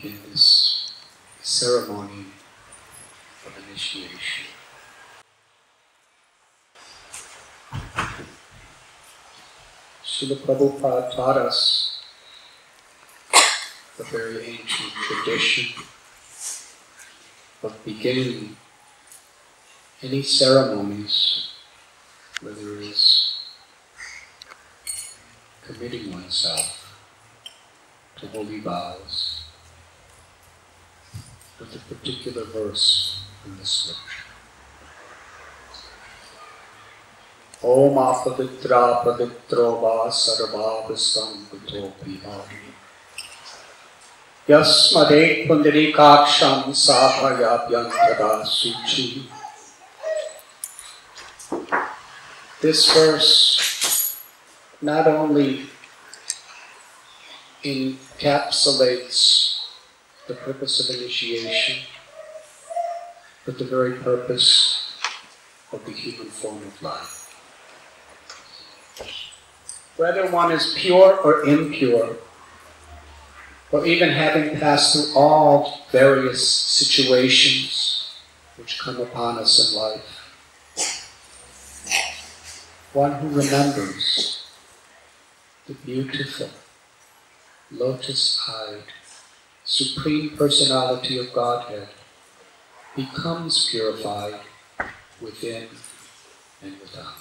in this ceremony of initiation. Srila Prabhupada taught us the very ancient tradition of beginning any ceremonies where there is committing oneself to holy vows with a particular verse in the scripture. Om apavitra pavitro va sarvavastam kuto bihari Yasmade pundarikaksham sabhayabhyantada suchi. This verse not only encapsulates the purpose of initiation, but the very purpose of the human form of life. Whether one is pure or impure, or even having passed through all various situations which come upon us in life, one who remembers the beautiful, lotus-eyed, Supreme Personality of Godhead becomes purified within and without.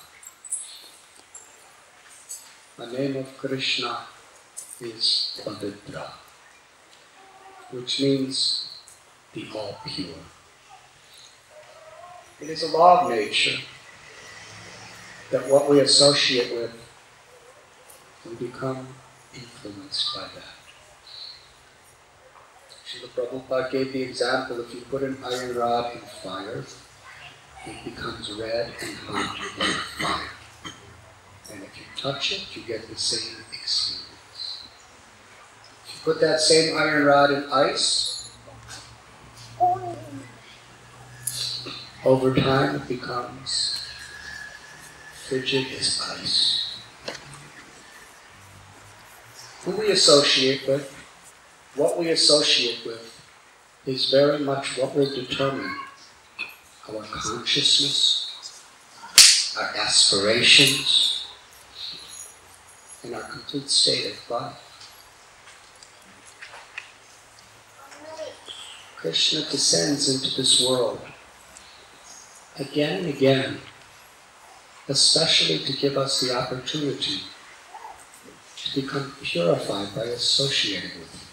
The name of Krishna is Pavitra, which means the all-pure. It is a law of nature that what we associate with, we become influenced by that. Srila Prabhupada gave the example, if you put an iron rod in fire, it becomes red and hot like fire. And if you touch it, you get the same experience. If you put that same iron rod in ice, over time it becomes frigid as ice. Who we associate with, what we associate with, is very much what will determine our consciousness, our aspirations, and our complete state of life. Krishna descends into this world again and again, especially to give us the opportunity to become purified by associating with Him.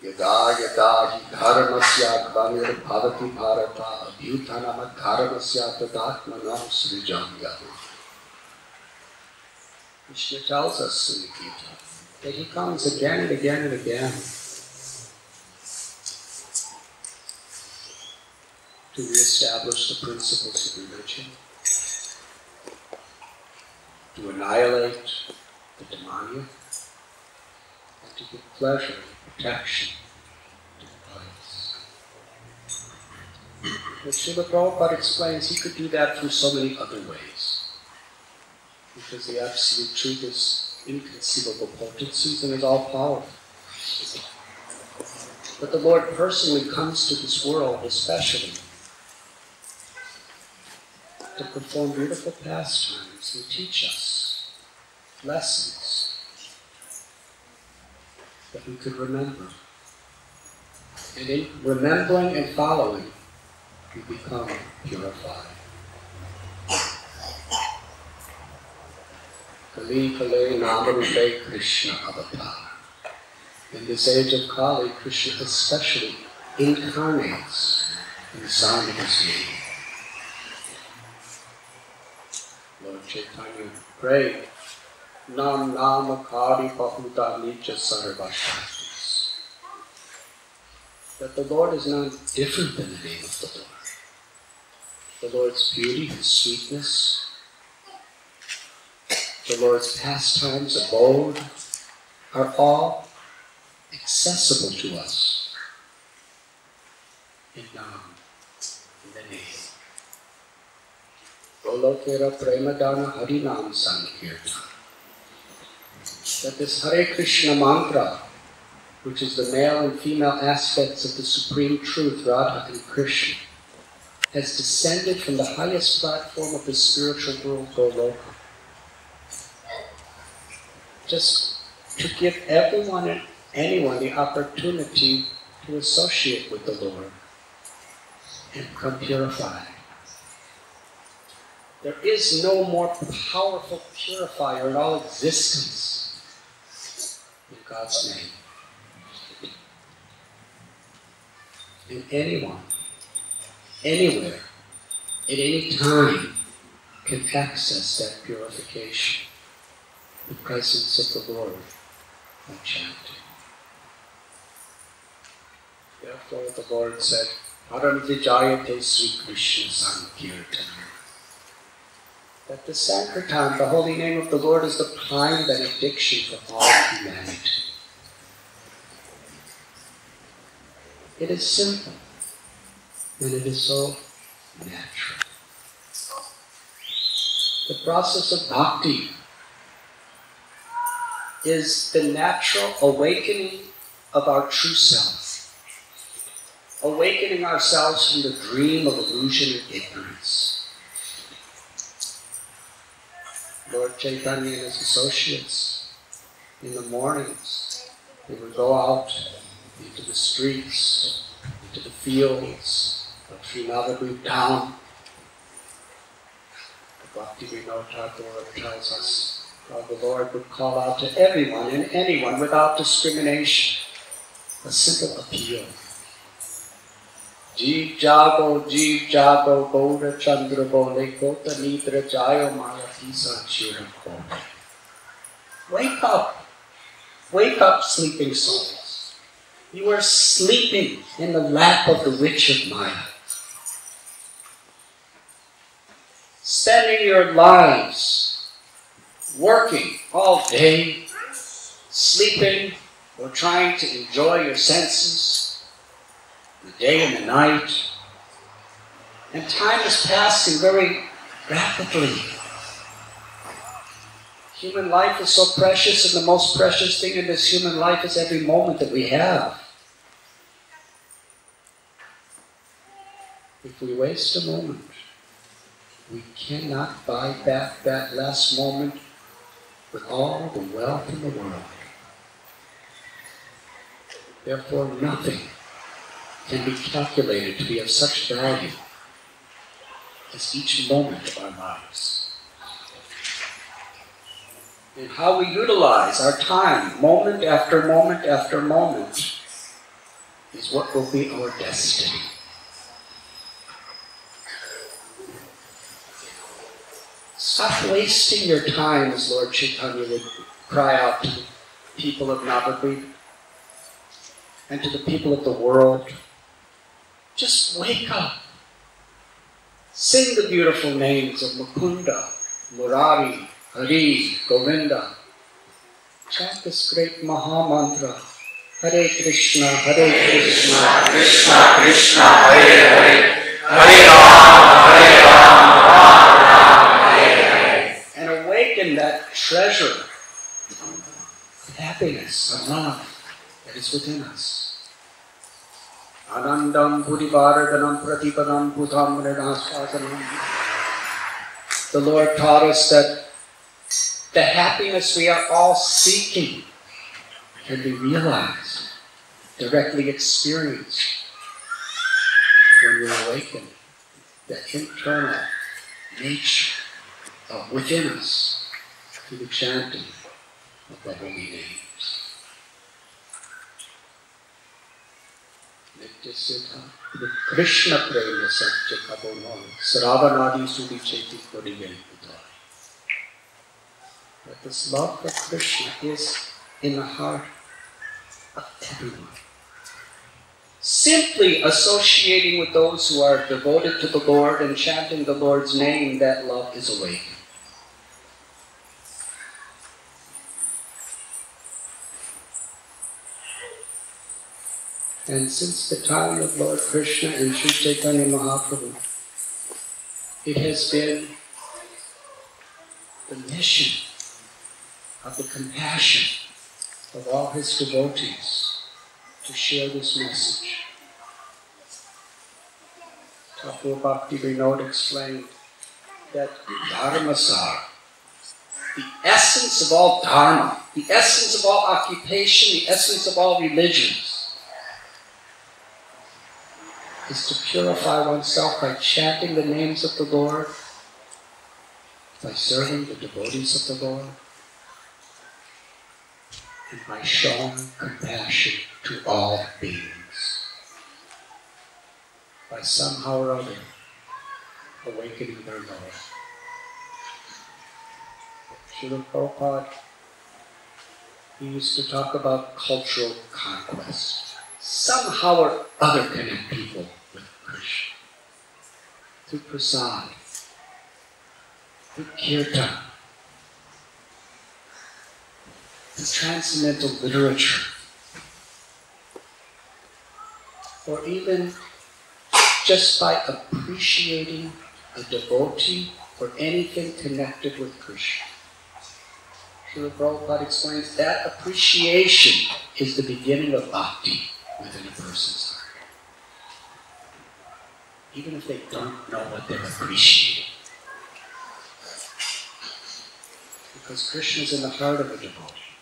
Yada yada hi dharmasya gvanir bhavati bharata abhyutanam dharmasya tadatmanam srijamyadu. Krishna tells us in the Gita that He comes again and again and again to reestablish the principles of religion, to annihilate the demoniac, and to give pleasure and protection to the pious. But Srila Prabhupada explains He could do that through so many other ways, because the Absolute Truth is inconceivable potencies and is all powerful. But the Lord personally comes to this world especially to perform beautiful pastimes and teach us lessons that we could remember. And in remembering and following, we become purified. Kali Kale Naamavatar Krishna Avatar. In this age of Kali, Krishna especially incarnates in the sound of His name. Lord Chaitanya prayed, Nam Namakari Pahuta Nicha Sarvashaktis. That the Lord is not different than the name of the Lord. The Lord's beauty, His sweetness, the Lord's pastimes, abode, are all accessible to us in Nam, in the name. Golokera Premadana Harinam Sankirtan. That this Hare Krishna mantra which is the male and female aspects of the Supreme Truth, Radha and Krishna, has descended from the highest platform of the spiritual world, Goloka, just to give everyone and anyone the opportunity to associate with the Lord and become purified. There is no more powerful purifier in all existence in God's name. And anyone, anywhere, at any time, can access that purification, the presence of the Lord, by chanting. Therefore the Lord said, Param Vijayate Sri Krishna Sankirtan. That the Sankirtan, the holy name of the Lord, is the prime benediction for all humanity. It is simple, and it is so natural. The process of bhakti is the natural awakening of our true self, awakening ourselves from the dream of illusion and ignorance. Lord Chaitanya and his associates, in the mornings, they would go out into the streets, into the fields of Srinagar town. The Bhakti Vinod Thakur tells us how the Lord would call out to everyone and anyone without discrimination, a simple appeal. Jeev jago, Gaura Chandra Bole, Kota Nidra Jayo Maya Pisa Chira Bole. Wake up, sleeping souls. You are sleeping in the lap of the witch of Maya. Spending your lives working all day, sleeping, or trying to enjoy your senses, the day and the night, and time is passing very rapidly. Human life is so precious, and the most precious thing in this human life is every moment that we have. If we waste a moment, we cannot buy back that last moment with all the wealth in the world. Therefore, nothing can be calculated to be of such value as each moment of our lives. And how we utilize our time, moment after moment after moment, is what will be our destiny. Stop wasting your time, as Lord Chaitanya would cry out to the people of Navadvip and to the people of the world. Just wake up. Sing the beautiful names of Mukunda, Murari, Hari, Govinda. Chant this great Maha Mantra. Hare Krishna, Krishna Krishna, Hare Hare, Hare Ram, Ram, Hare Hare. And awaken that treasure of happiness, of love that is within us. Anandam Purivaradanam Pratipadam Buddham Renasvasanam. The Lord taught us that the happiness we are all seeking can be realized, directly experienced when we awaken that internal nature of within us through the chanting of the holy names. Krishna Prema Satya Kapono, Sravanadi Sudi Cheti Kodigai Putai. But this love for Krishna is in the heart of everyone. Simply associating with those who are devoted to the Lord and chanting the Lord's name, that love is awakened. And since the time of Lord Krishna and Sri Chaitanya Mahaprabhu, it has been the mission of the compassion of all his devotees to share this message. Thakur Bhakti Vinod explained that dharmasar, the essence of all dharma, the essence of all occupation, the essence of all religions, is to purify oneself by chanting the names of the Lord, by serving the devotees of the Lord, and by showing compassion to all beings. By somehow or other awakening their Lord. Srila Prabhupada, he used to talk about cultural conquest. Somehow or other connect people with Krishna. Through prasad, through kirtan, through transcendental literature, or even just by appreciating a devotee or anything connected with Krishna. Srila Prabhupada explains that appreciation is the beginning of bhakti within a person's heart. Even if they don't know what they're appreciating. Because Krishna is in the heart of a devotee.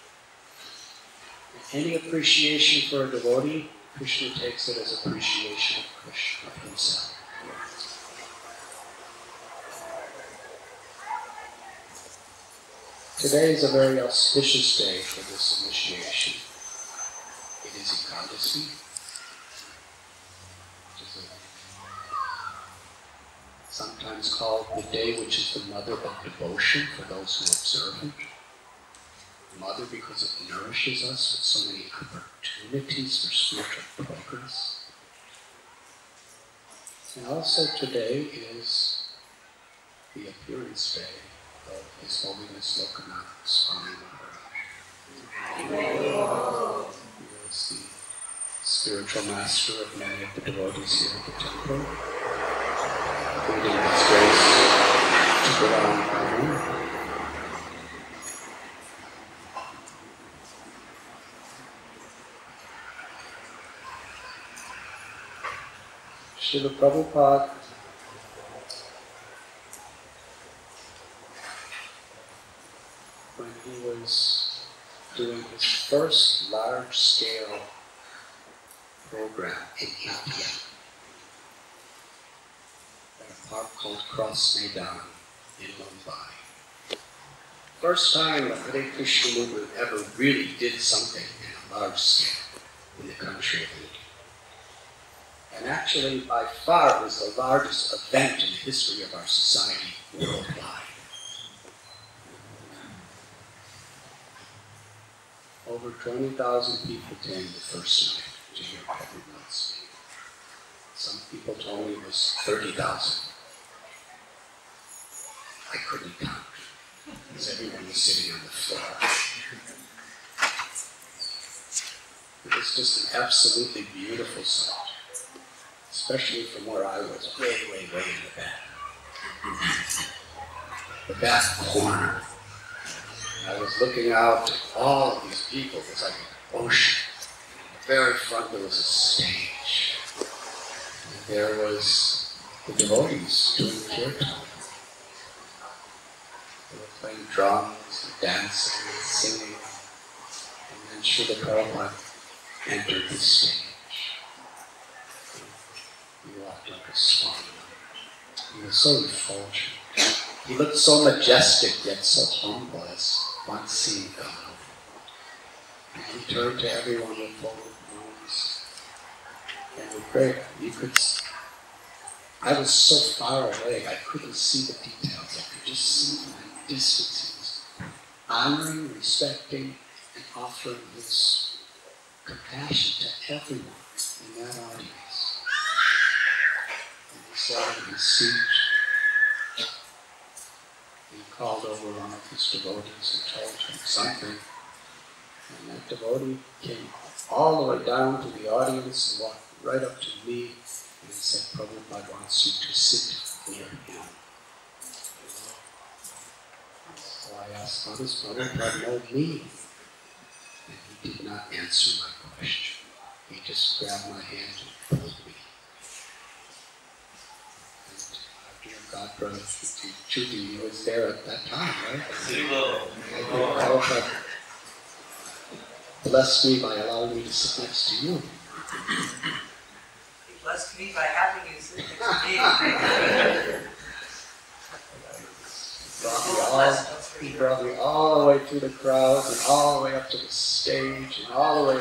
And any appreciation for a devotee, Krishna takes it as appreciation of Krishna, of himself. Today is a very auspicious day for this initiation. It is Ekadasi, which is sometimes called the day which is the mother of devotion for those who observe it. Mother because it nourishes us with so many opportunities for spiritual progress. And also today is the appearance day of His Holiness Radhanath Swami Maharaj. He is the spiritual master of many of the devotees here at the temple, including His Grace Kumari. Srila Prabhupada when he was doing his first large-scale program in India at a park called Cross Maidan in Mumbai. First time the Hare Krishna movement ever really did something in a large scale in the country of India. And actually, by far, it was the largest event in the history of our society worldwide. Over 20,000 people came the first night to hear Prabhupada speak. Some people told me it was 30,000. I couldn't count, because everyone was sitting on the floor. It was just an absolutely beautiful sight. Especially from where I was, way in the back. The back corner. I was looking out at all of these people. It was like an ocean. At the very front there was a stage. And there was the devotees doing kirtan. They were playing drums, and dancing, and singing. And then Srila Prabhupada entered the stage. He walked like a swan. He was so refulgent. He looked so majestic, yet so humble as one seeing God. And he turned to everyone with folded arms. And with great, I was so far away, I couldn't see the details. I could just see from a distance. He was honoring, respecting, and offering his compassion to everyone in that audience. He sat in his seat. He called over one of his devotees and told him something. And that devotee came all the way down to the audience and walked right up to me and said, Prabhupada wants you to sit near him. So I asked, how does Prabhupada know me? And he did not answer my question. He just grabbed my hand and pulled me. And our dear God brother, Judy, he was there at that time, right? Prabhupada blessed me by allowing me to sit next to you. He blessed me by having you sit next to me. He brought me all the way through the crowds and all the way up to the stage and all the way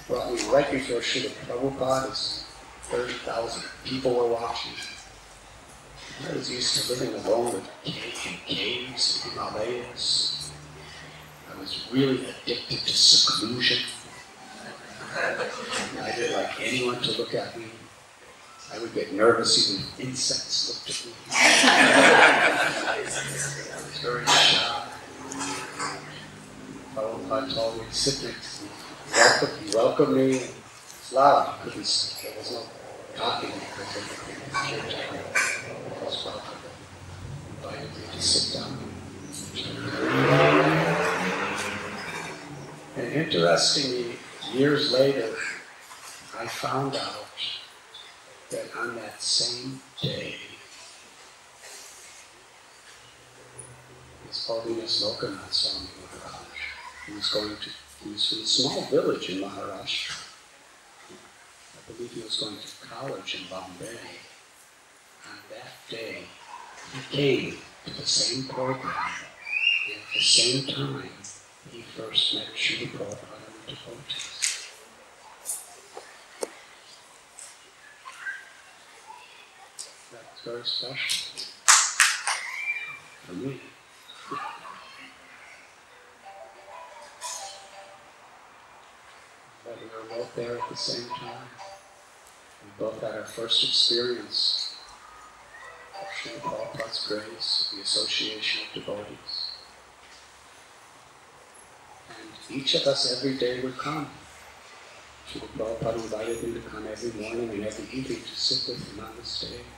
brought me right before Srila Prabhupada as 30,000 people were watching. I was used to living alone in caves in Himalayas. I was really addicted to seclusion. I didn't like anyone to look at me. I would get nervous even if insects looked at me. I was very shy. Prabhupada told me to sit next to me. He welcomed me. It was loud. There was no talking because of the kirtan. It was welcome. He invited me to sit down. And interestingly, years later, I found out that on that same day, His Holiness Lokanath Swami Maharaj, he was from a small village in Maharashtra. I believe he was going to college in Bombay. On that day, he came to the same program, and at the same time, he first met Srila Prabhupada and the devotees. That's very special for me. That we were both there at the same time. We both had our first experience of Srila Prabhupada's grace, the association of devotees. And each of us every day would come. Srila Prabhupada invited me to come every morning and every evening to sit with him on the stage.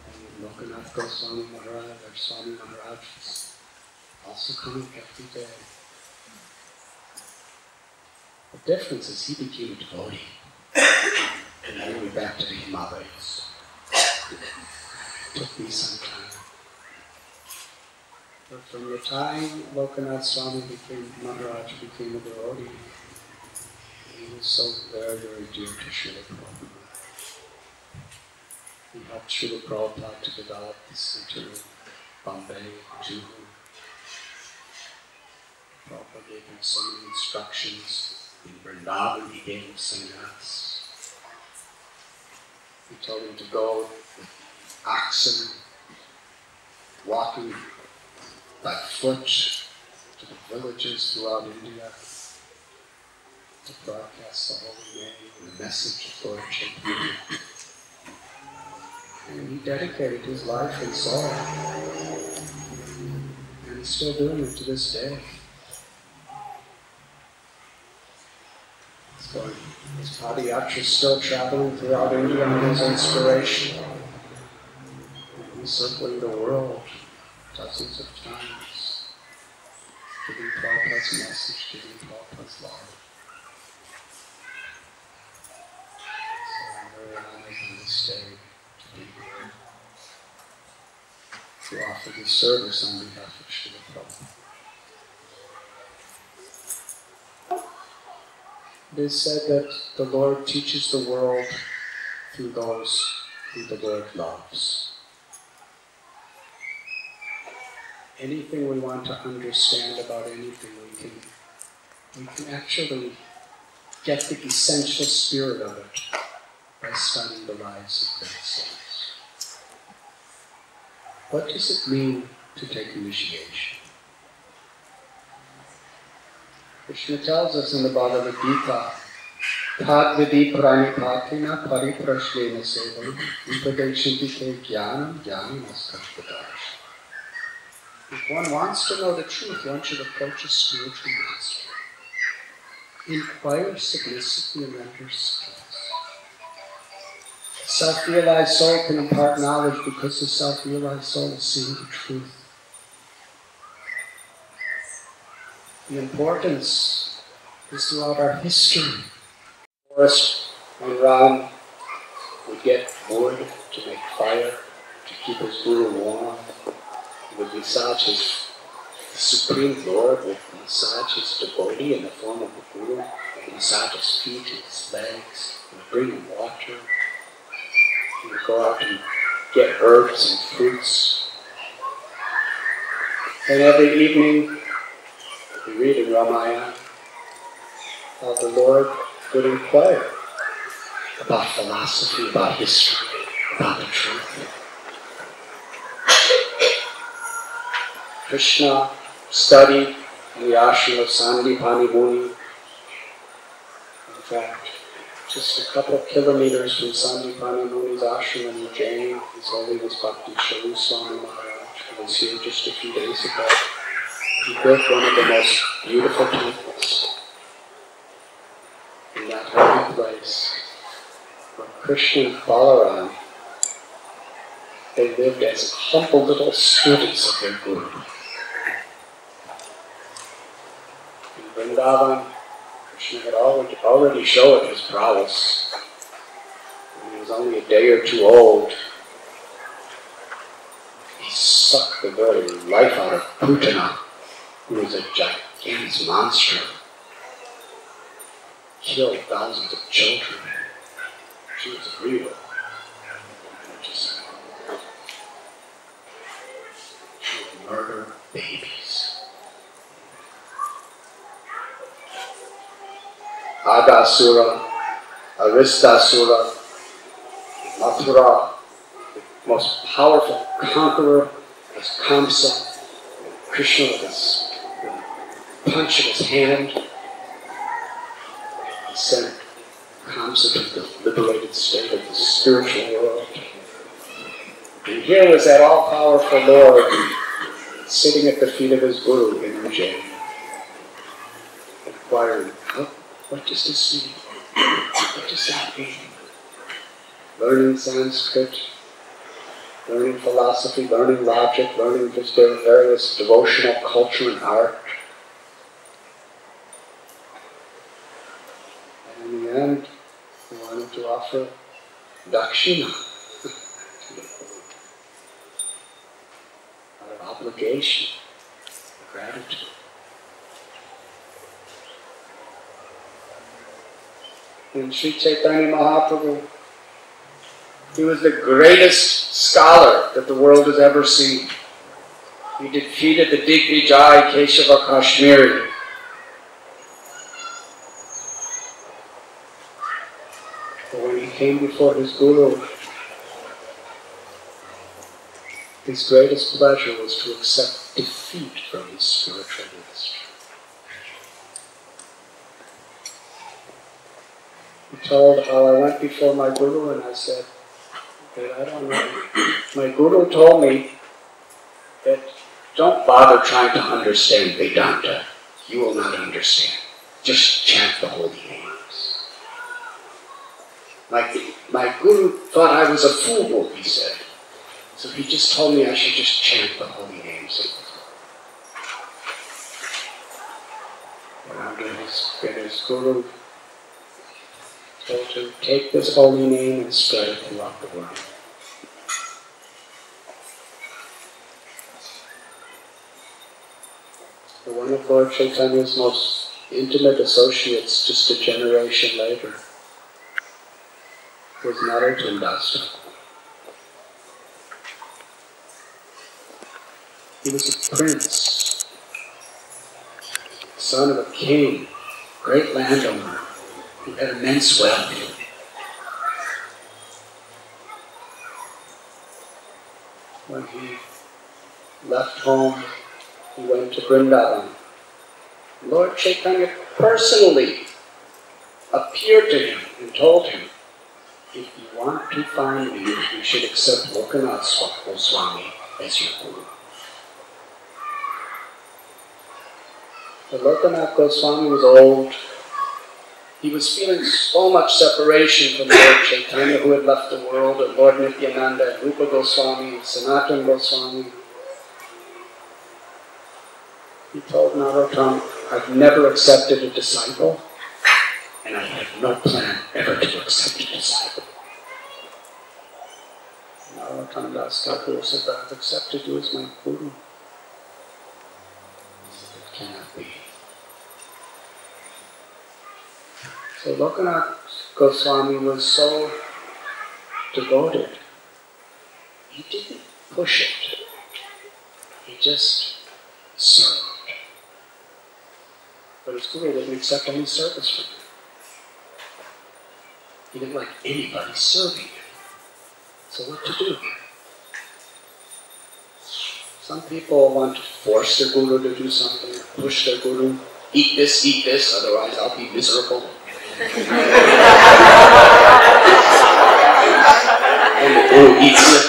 And Lokanath Goswami Maharaj, or Swami Maharaj, was also coming every day. The difference is he became a devotee. And then we went back to the Himalayas. It took me some time. But from the time Lokanath Swami Maharaj became a devotee, he was so very, very dear to Srila Prabhupada. He helped Srila Prabhupada to develop the center in Bombay, Juhu. Prabhupada gave him so many instructions. In Vrindavan, he gave him sannyas. He told him to go with oxen, walking by foot to the villages throughout India to broadcast the holy name and the message of Lord Chaitanya. And he dedicated his life and soul. And he's still doing it to this day. His Padayatra is still traveling throughout India on his inspiration. And he's circling the world dozens of times, giving Prabhupada's message, giving Prabhupada's love. So I'm very honored on this day to be here, to offer this service on behalf of Srila Prabhupada. It is said that the Lord teaches the world through those who the Lord loves. Anything we want to understand about anything, we can actually get the essential spirit of it by studying the lives of great saints. What does it mean to take initiation? Krishna tells us in the Bhagavad Gita, Tad vidi pranipatina pariprashlena sevam upadeshanti te jnanam jnanamaskarpadash. If one wants to know the truth, one should approach a spiritual master. Inquire submissively and render service. Self-realized soul can impart knowledge because the self-realized soul is seeing the truth. The importance is throughout our history. First, when Ram would get wood to make fire, to keep his guru warm, he would massage his Supreme Lord, would massage his devotee in the form of a guru, he would massage his feet, his legs, he would bring him water, he would go out and get herbs and fruits. And every evening, we read in Ramayana how the Lord would inquire about philosophy, about history, about the truth. Krishna studied in the ashram of Sandipani Muni. In fact, just a couple of kilometers from Sandipani Muni's ashram in Ujjain, His Holiness Bhakti Shalu Swami Maharaj, who was here just a few days ago. He built one of the most beautiful temples in that holy place, where Krishna and Balaram, they lived as humble little students of their guru. In Vrindavan, Krishna had already shown his prowess. When he was only a day or two old, he sucked the very life out of Putana, who was a gigantic monster. Killed thousands of children. She was real. She would murder babies. Adasura, Aristasura, Mathura, the most powerful conqueror was Kamsa. Krishna with his punch of his hand, he sent Kamsa to the liberated state of the spiritual world. And here was that all-powerful Lord sitting at the feet of his guru in Ujjain, inquiring, what does this mean? What does that mean? Learning Sanskrit, learning philosophy, learning logic, learning just their various devotional culture and art. And in the end, he wanted to offer dakshina to the Guru, out of obligation, gratitude. And Sri Chaitanya Mahaprabhu, he was the greatest scholar that the world has ever seen. He defeated the Digvijay Keshava Kashmiri. But when he came before his guru, his greatest pleasure was to accept defeat from his spiritual master. He told how I went before my guru and I said, I don't know. My guru told me that don't bother trying to understand Vedanta. You will not understand. Just chant the holy names. My guru thought I was a fool, he said. So he just told me I should just chant the holy names. And his guru told him, take this holy name and spread it throughout the world. One of Lord Chaitanya's most intimate associates, just a generation later, was Narottam Das Thakur. He was a prince, son of a king, great landowner, who had immense wealth. When he left home, he went to Vrindavan. Lord Chaitanya personally appeared to him and told him, if you want to find me, you should accept Radhanath Swami as your guru. But Radhanath Goswami was old. He was feeling so much separation from Lord Chaitanya, who had left the world, and Lord Nityananda, and Roopa Goswami, and Sanatana Goswami. He told Narottam, I've never accepted a disciple, and I have no plan ever to accept a disciple. Narottam Das Thakur said, I've accepted you as my guru. He said, it cannot be. So Lokanath Goswami was so devoted. He didn't push it. He just served. But his guru didn't accept any service from him. He didn't like anybody serving him. So what to do? Some people want to force their guru to do something, push their guru, eat this, otherwise I'll be miserable. And the guru eats it,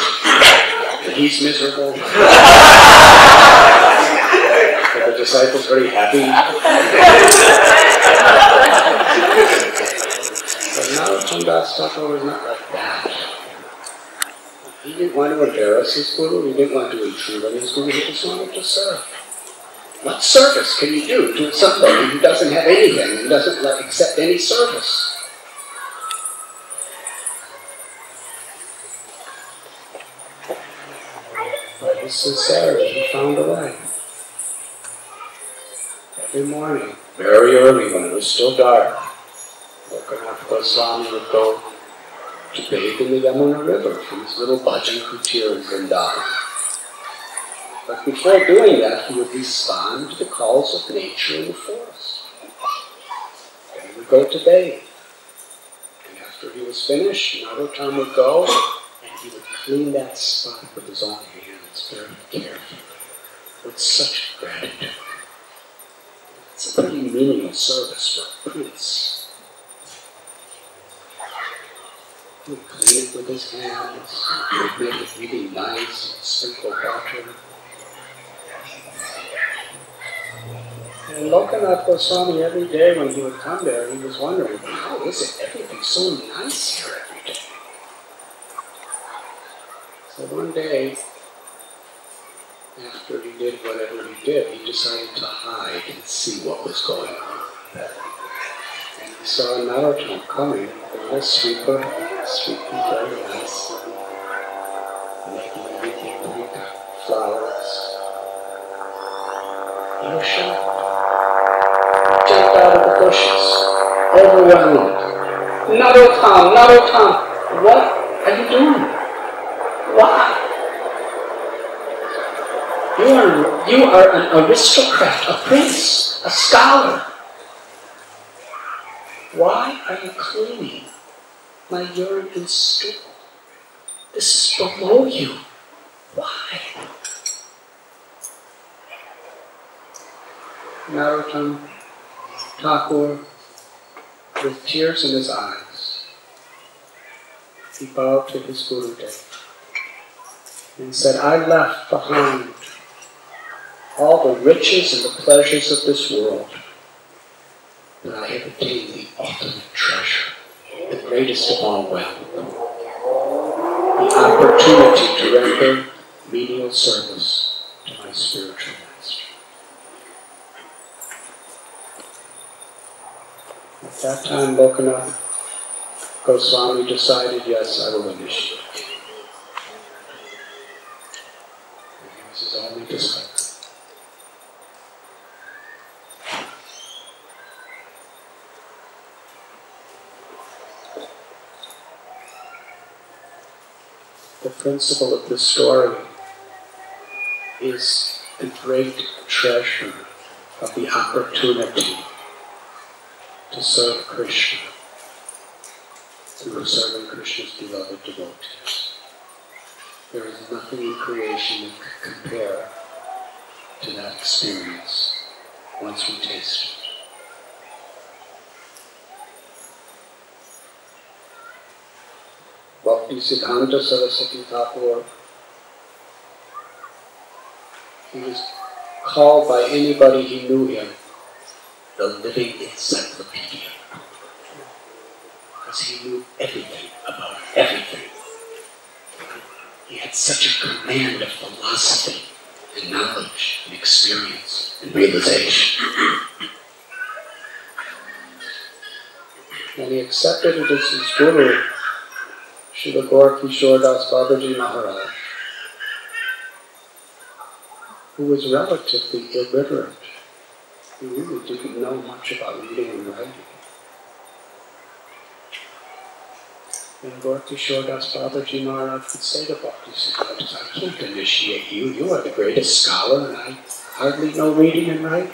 and he's miserable. But the disciple's very happy. But Narottam Das Thakur was not like that. He didn't want to embarrass his guru, he didn't want to intrude on his guru, he just wanted to serve. What service can you do to somebody who doesn't have anything, who doesn't accept any service? By his sincerity, he found a way. Every morning, very early when it was still dark, Lokanath Goswami would go to bathe in the Yamuna River from his little bhajan kutir in Vrindavan. But before doing that, he would respond to the calls of nature in the forest. Then he would go to bathe. And after he was finished, Narottam would go and he would clean that spot with his own hands very carefully, with such gratitude. It's a pretty menial service for a prince. He would clean it with his hands, he would make it really nice, sprinkle water. And Lokanath Goswami, every day when he would come there, he was wondering, how is it everything's so nice here every day? So one day, after he did whatever he did, he decided to hide and see what was going on. And he saw Narottam coming, and the sweeper, sweeping very nicely, making everything pink flowers. He was shocked. He jumped out of the bushes, overwhelmed. Narottam, what are you doing? Why? You are an aristocrat, a prince, a scholar. Why are you cleaning my urine and stool? This is below you. Why? Narottam Thakur, with tears in his eyes, he bowed to his Gurudev and said, I left behind all the riches and the pleasures of this world, but I have attained the ultimate treasure, the greatest of all wealth, the opportunity to render menial service to my spiritual master. At that time, Lokanath Goswami decided, yes, I will initiate. And he was his only disciple. The principle of this story is the great treasure of the opportunity to serve Krishna through serving Krishna's beloved devotees. There is nothing in creation that can compare to that experience once we taste it. Bhaktisiddhanta Saraswati Thakur, he was called by anybody who knew him the living encyclopedia, because he knew everything about everything. He had such a command of philosophy and knowledge and experience and realization. And he accepted it as his guru, Srila Gaura Das Babaji Maharaj, who was relatively illiterate. He really didn't know much about reading and writing. And Gaura Das Babaji Maharaj would say to Bhaktisiddhanta, I can't initiate you. You are the greatest scholar, and I hardly know reading and writing.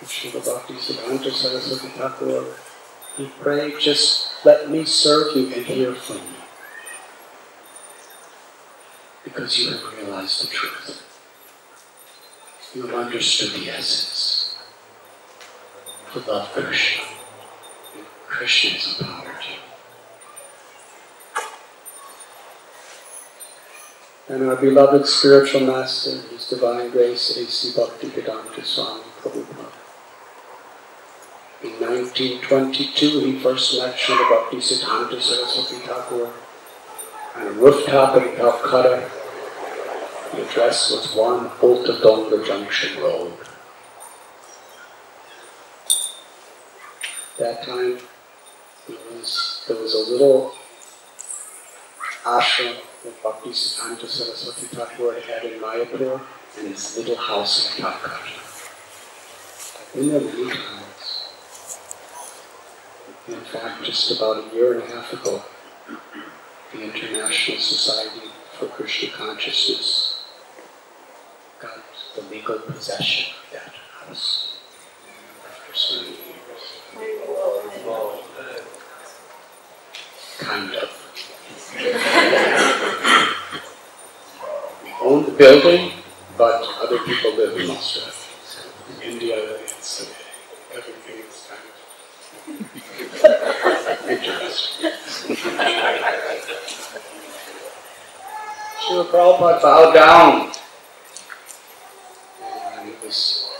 And Srila Bhaktisiddhanta Saraswati Thakur, he prayed, just let me serve you and hear from you. Because you have realized the truth. You have understood the essence. You love Krishna. And Krishna has empowered you. And our beloved spiritual master, His Divine Grace, A.C. Bhaktivedanta Swami Prabhupada. In 1922, he first met Srila Bhaktisiddhanta Saraswati Thakur on a rooftop in Calcutta. The address was 1 Ultadonga Junction Road. At that time, there was a little ashram that Bhaktisiddhanta Saraswati Thakur had in Mayapur, and his little house in Calcutta. I've been there many times. In fact, just about a year and a half ago, the International Society for Krishna Consciousness got the legal possession of that house after so many years. Kind of. We own the building, but other people live in Australia. In India, it's everything is kind of interesting. Srila Prabhupada bowed down. And it was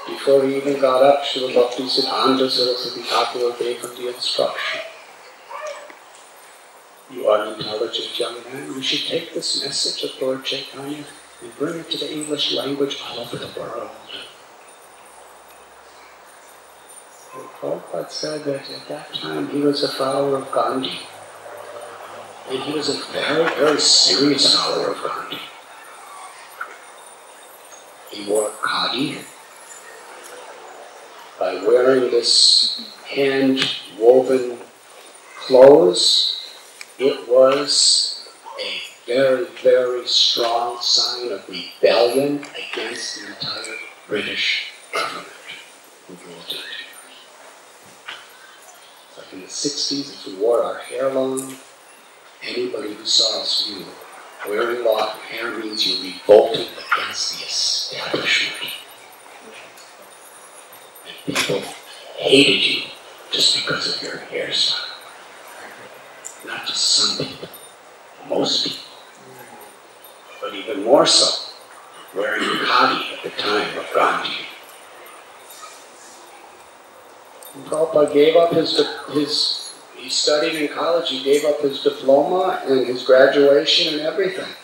before he even got up, Srila Bhaktisiddhanta Saraswati Thakur gave him the instruction. You are an intelligent young man. You should take this message of Lord Chaitanya and bring it to the English language all over the world. And Prabhupada said that at that time he was a follower of Gandhi. And he was a very, very serious follower of Gandhi. He wore khadi. By wearing this hand-woven clothes, it was a very, very strong sign of rebellion against the entire British government who ruled India. Like in the 60s, if we wore our hair long, anybody who saw us knew wearing long hair means you revolted against the establishment. And people hated you just because of your hairstyle. Not just some people, most people. But even more so, wearing khadi at the time of Gandhi. And Prabhupada gave up he studied in college, he gave up his diploma and his graduation and everything.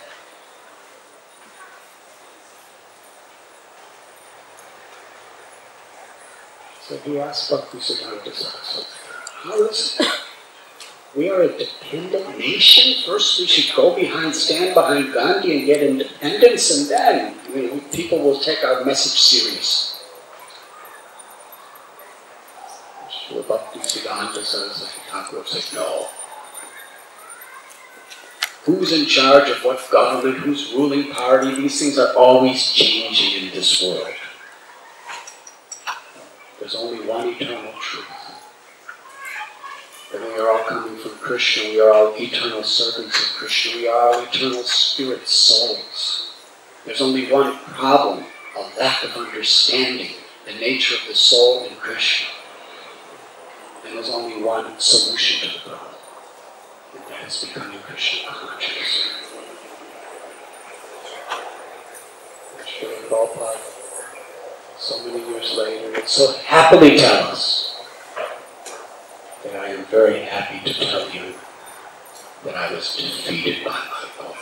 So he asked Bhaktisiddhanta Saraswati, how is it? We are a dependent nation. First we should stand behind Gandhi and get independence, and then people will take our message serious. Srila Bhaktisiddhanta Saraswati Thakur said, no. Who's in charge of what government, who's ruling party? These things are always changing in this world. There's only one eternal truth. And we are all coming from Krishna. We are all eternal servants of Krishna. We are all eternal spirit souls. There's only one problem, a lack of understanding the nature of the soul in Krishna. And there's only one solution to the problem, and that is becoming Krishna conscious. And Srila Prabhupada, so many years later, would so happily tell us that I am very happy to tell you that I was defeated by my Lord.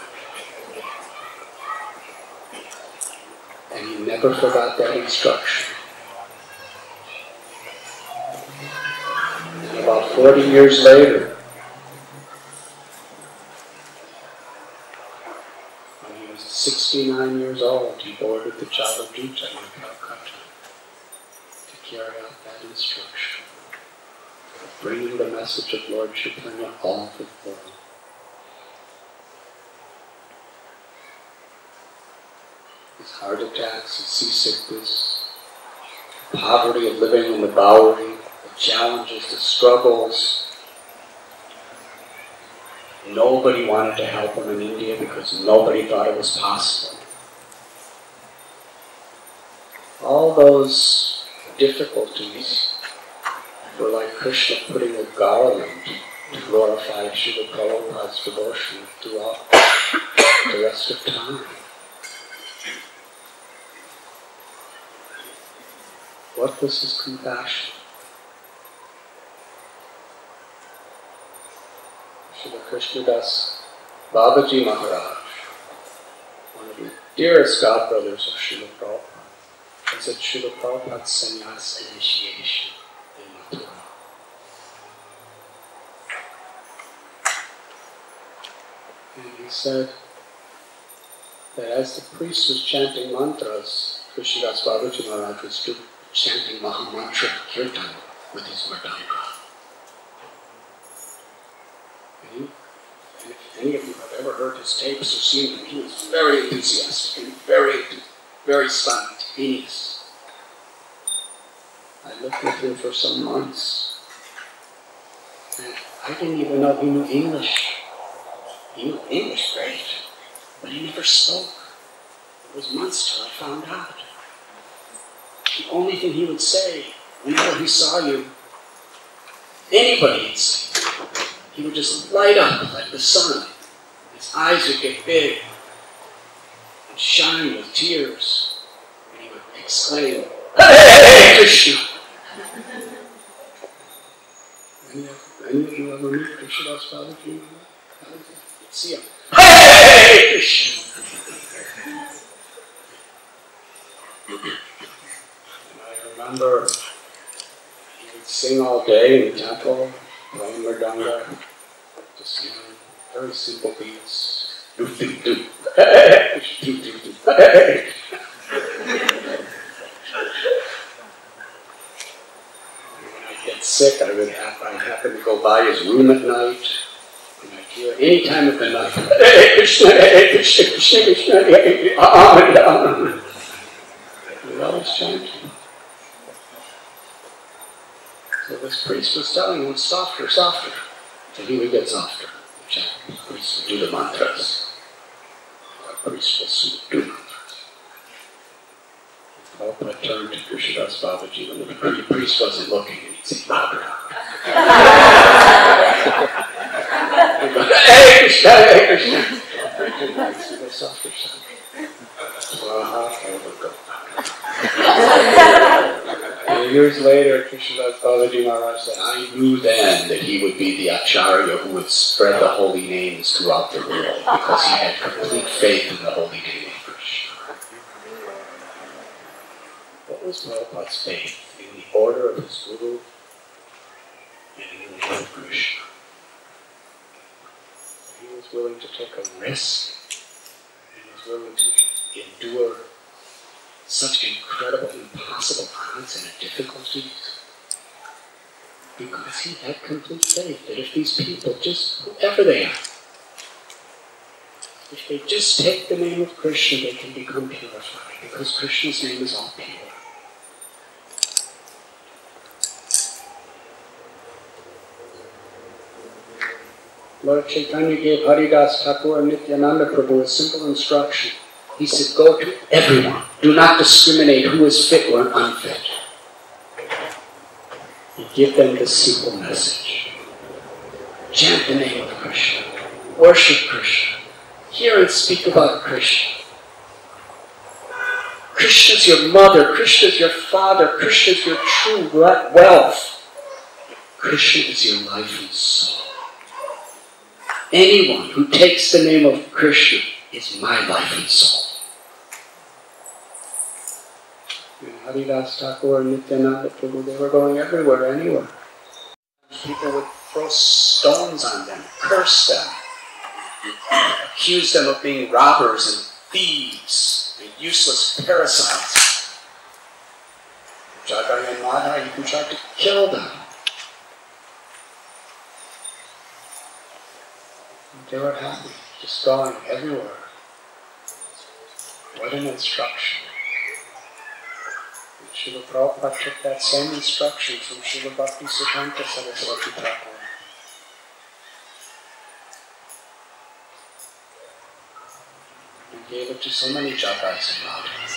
And he never forgot that instruction. about 40 years later, when he was 69 years old, he boarded the Javaduta in Calcutta to carry out that instruction, bringing the message of Lord Chaitanya all to the world. His heart attacks, his seasickness, the poverty of living in the Bowery, the challenges, the struggles. Nobody wanted to help him in India because nobody thought it was possible. All those difficulties were like Krishna putting a garland to glorify Srila Prabhupada's devotion throughout the rest of time. What was his compassion? Srila Krishnadas Babaji Maharaj, one of the dearest godbrothers of Srila Prabhupada, was at Srila Prabhupada's sannyas initiation in Mathura. And he said that as the priest was chanting mantras, Krishnadas Babaji Maharaj was chanting Mahamantra Kirtan with his mridanga. And if any of you have ever heard his tapes or seen him, he was very enthusiastic and very spontaneous. I lived with him for some months, and I didn't even know he knew English. He knew English great, but he never spoke. It was months till I found out. The only thing he would say whenever he saw you, anybody he'd see, he would just light up like the sun. His eyes would get big and shine with tears, and he would exclaim, "Hey, Krishna!" Any of you ever meet Krishnadas Babaji? You'd see him, "Hey, Krishna!" I remember he would sing all day in the temple, playing mridanga, just singing very simple beats. Do do do, hey, do do do, hey. When I'd get sick, I'd happen to go by his room at night, and I'd hear any time of the night, "Hey Krishna, Krishna, Krishna, Krishna, hey, Ananda." He would always chant. So this priest was telling him, "Softer, softer." So he would get softer. The priest would do the mantras. The priest will soon do mantras. Prabhupada turned to Krishnadas Babaji when the priest wasn't looking, and he'd say, "Barbara." He'd go, "Hey Krishna, hey Krishna." And the priest would go softer, And years later, Krishnadas Babaji Maharaj said, "I knew then that he would be the Acharya who would spread the holy names throughout the world because he had complete faith in the holy name of Krishna." What was Prabhupada's faith? In the order of his Guru and in the name of Krishna. He was willing to take a risk. He was willing to endure such incredible, impossible odds and difficulties, because he had complete faith that if these people, just whoever they are, if they just take the name of Krishna, they can become purified, because Krishna's name is all pure. Lord Chaitanya gave Haridas Thakur and Nityananda Prabhu a simple instruction. He said, "Go to everyone. Do not discriminate who is fit or unfit. And give them this simple message. Chant the name of Krishna. Worship Krishna. Hear and speak about Krishna. Krishna is your mother. Krishna is your father. Krishna is your true wealth. Krishna is your life and soul. Anyone who takes the name of Krishna is my life and soul." And Haridas Thakur and Nityananda Prabhu, they were going everywhere, anywhere. people would throw stones on them, curse them, accuse them of being robbers and thieves and useless parasites. Jagai and Madha even tried to kill them. And they were happy, just going everywhere. What an instruction. And Srila Prabhupada took that same instruction from Srila Bhakti Siddhanta Saraswati Thakur. And gave it to so many Jagais and Madhas.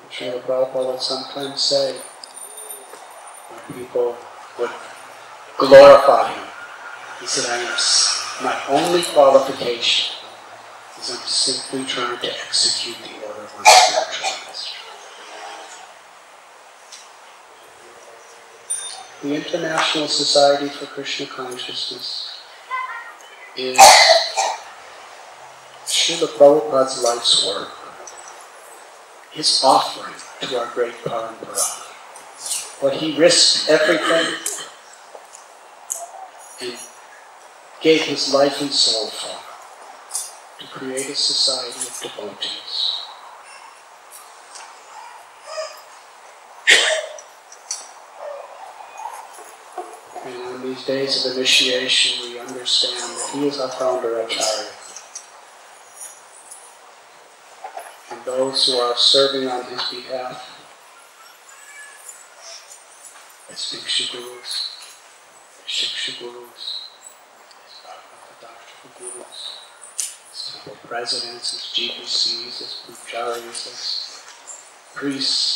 Srila Prabhupada would sometimes say, when people would glorify him, he said, my only qualification is I'm simply trying to execute the order of my spiritual master. The International Society for Krishna Consciousness is Srila Prabhupada's life's work, his offering to our great parampara. What he risked everything and gave his life and soul for, to create a society of devotees. And on these days of initiation, we understand that he is our founder Acharya. And those who are serving on his behalf as Diksha Gurus, Shiksha Gurus, Gurus, as temple presidents, as GBCs, as pujaris, as priests,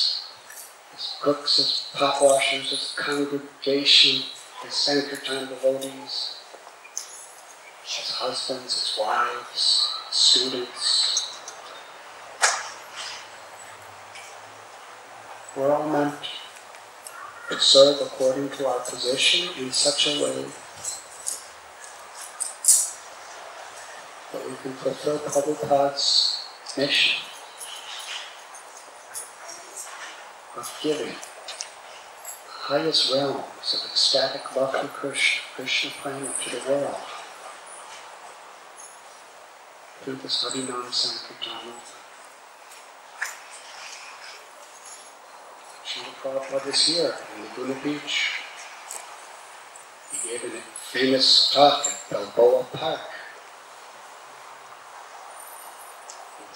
as cooks, as pot washers, as congregation, as Sankirtan devotees, as husbands, as wives, as students. We're all meant to serve according to our position in such a way that we can fulfill Prabhupada's mission of giving the highest realms of ecstatic love for Krishna, Krishna prema to the world through this Harinam Sankirtan movement. Srila Prabhupada is here in Laguna Beach. He gave a famous talk at Balboa Park.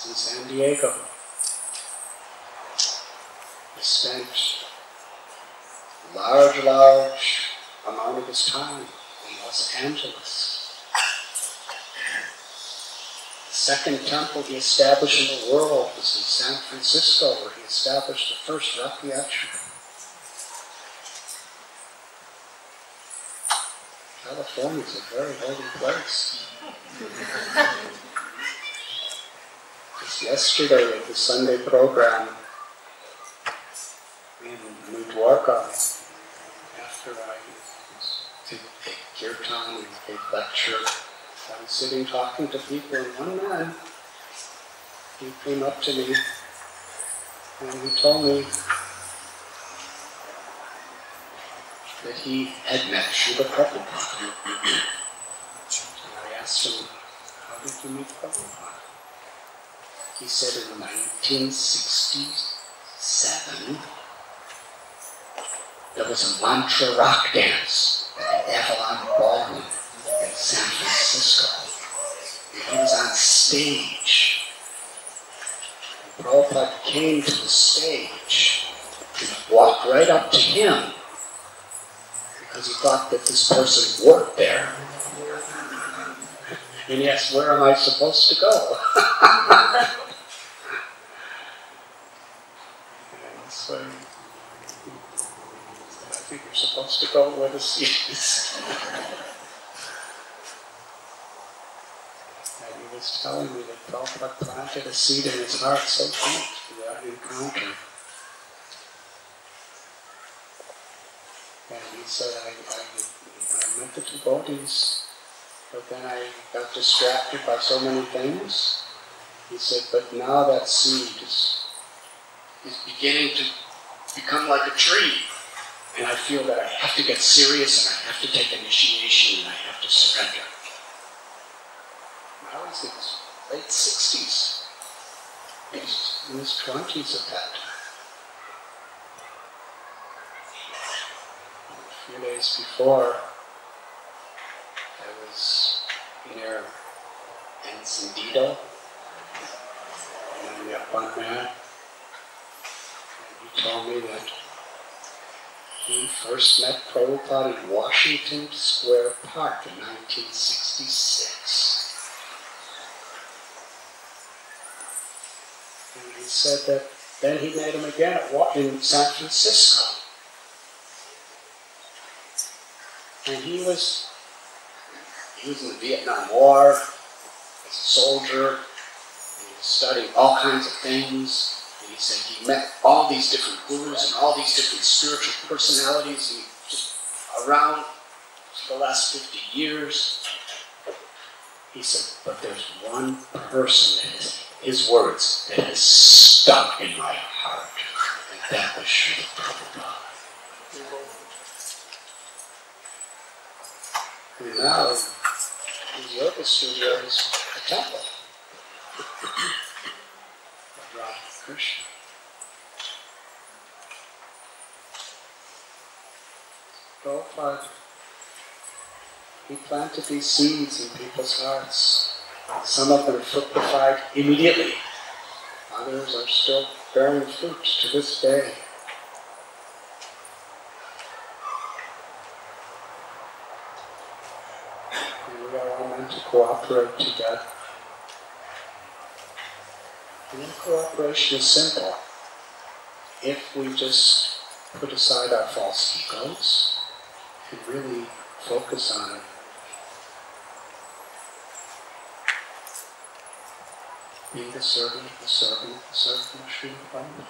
In San Diego. He spent a large amount of his time in Los Angeles. The second temple he established in the world was in San Francisco, where he established the first Rathi Ashram. California is a very holy place. Just yesterday at the Sunday program in New Dwarka, after I did a kirtan and gave lecture, I was sitting talking to people, and one man, he came up to me and he told me that he had met Srila Prabhupada. And I asked him, how did you meet Prabhupada? He said in 1967, there was a mantra rock dance at the Avalon Ballroom in San Francisco. And he was on stage. And Prabhupada came to the stage and walked right up to him because he thought that this person worked there. And he asked, where am I supposed to go? So I think you're supposed to go where the seat is. And he was telling me that Prabhupada planted a seed in his heart so deep through that encounter. And he said, I met the devotees, but then I got distracted by so many things. He said, but now that seed is beginning to become like a tree, and I feel that I have to get serious, and I have to take initiation, and I have to surrender. I was in his late 60s. He was in his 20s at that time. A few days before, I was near Encendido, and I met one man, and he told me that he first met Prabhupada in Washington Square Park in 1966. And he said that then he met him again in San Francisco. And he was in the Vietnam War as a soldier. He was studying all kinds of things. And he said he met all these different gurus and all these different spiritual personalities and just around for the last 50 years. He said, but there's one person that is his words that has stuck in my heart, and that was Srila Prabhupada. And now, his yoga studio is a temple of Radha Krishna. Prabhupada, he planted these seeds in people's hearts. Some of them fructified immediately. Others are still bearing fruit to this day. And we are all meant to cooperate together. And cooperation is simple. If we just put aside our false egos and really focus on being the servant of the servant of the servant of Srila Prabhupada.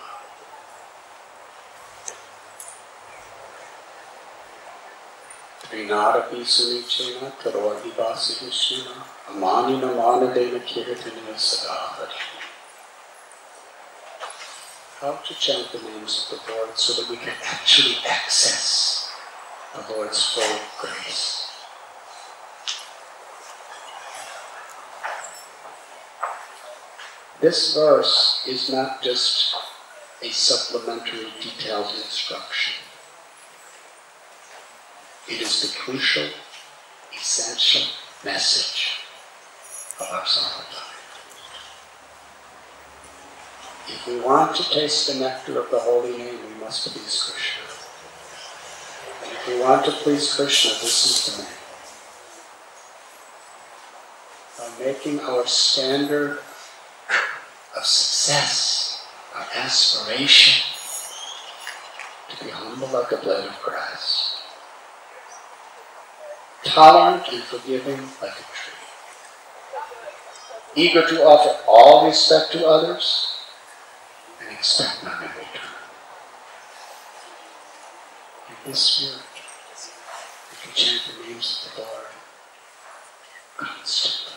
Trinada Pisunichena Karodi Vasihishina Amanina Manadena Kirtana Sadavati. How to chant the names of the Lord so that we can actually access the Lord's full grace. This verse is not just a supplementary detailed instruction. It is the crucial, essential message of our sampradaya. If we want to taste the nectar of the holy name, we must please Krishna. And if we want to please Krishna, this is the name. By making our standard of success, our aspiration, to be humble like a blade of grass, tolerant and forgiving like a tree, eager to offer all respect to others, and expect none in return. In this spirit, we can chant the names of the Lord constantly.